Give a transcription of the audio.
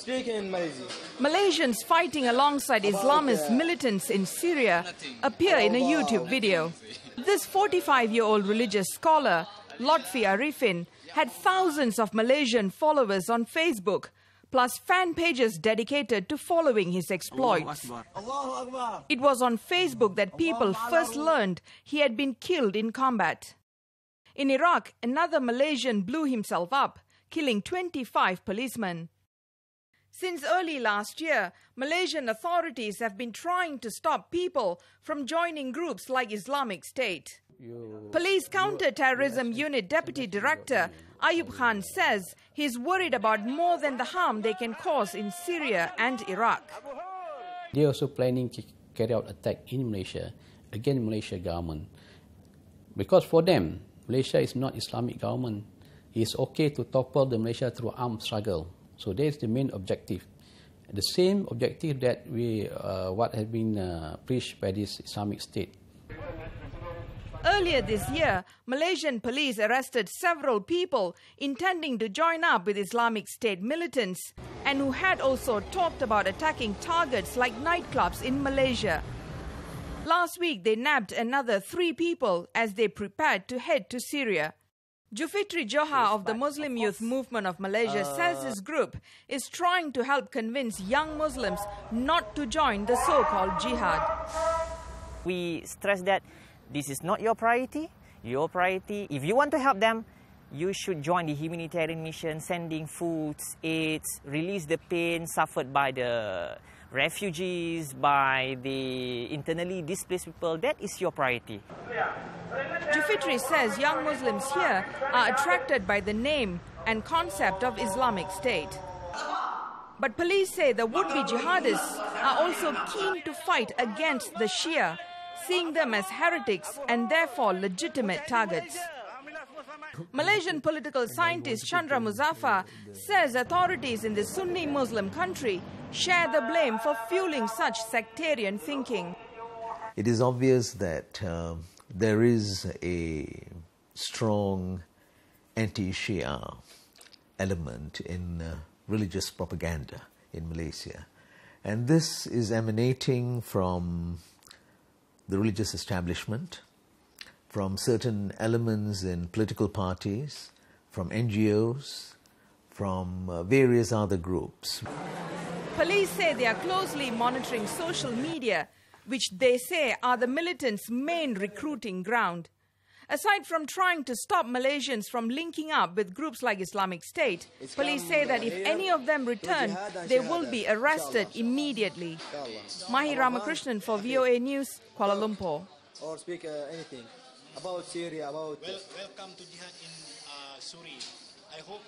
Speaking in Malaysia. Malaysians fighting alongside Islamist militants in Syria appear in a YouTube video. This 45-year-old religious scholar, Lotfi Arifin, had thousands of Malaysian followers on Facebook, plus fan pages dedicated to following his exploits. It was on Facebook that people first learned he had been killed in combat. In Iraq, another Malaysian blew himself up, killing 25 policemen. Since early last year, Malaysian authorities have been trying to stop people from joining groups like Islamic State. Police Counter-Terrorism Unit Deputy Director Ayub Khan says he's worried about more than the harm they can cause in Syria and Iraq. They are also planning to carry out attack in Malaysia against Malaysia government. Because for them, Malaysia is not Islamic government. It's okay to topple the Malaysia through armed struggle. So that's the main objective. The same objective that what has been preached by this Islamic State. Earlier this year, Malaysian police arrested several people intending to join up with Islamic State militants and who had also talked about attacking targets like nightclubs in Malaysia. Last week, they nabbed another 3 people as they prepared to head to Syria. Jufitri Johar of the Muslim Youth Movement of Malaysia says his group is trying to help convince young Muslims not to join the so-called jihad. We stress that this is not your priority. Your priority, if you want to help them, you should join the humanitarian mission, sending foods, aids, release the pain suffered by the refugees, by the internally displaced people. That is your priority. Jufitri says young Muslims here are attracted by the name and concept of Islamic State. But police say the would-be jihadists are also keen to fight against the Shia, seeing them as heretics and therefore legitimate targets. Malaysian political scientist Chandra Muzaffar says authorities in the Sunni Muslim country share the blame for fueling such sectarian thinking. It is obvious that there is a strong anti-Shia element in religious propaganda in Malaysia. And this is emanating from the religious establishment, from certain elements in political parties, from NGOs, from various other groups. Police say they are closely monitoring social media, which they say are the militants' main recruiting ground. Aside from trying to stop Malaysians from linking up with groups like Islamic State, police say that if any of them return, they will be arrested immediately. Mahi Ramakrishnan for VOA News, Kuala Lumpur. Or speak anything about Syria, about... Welcome to Jihad in Syria. I hope...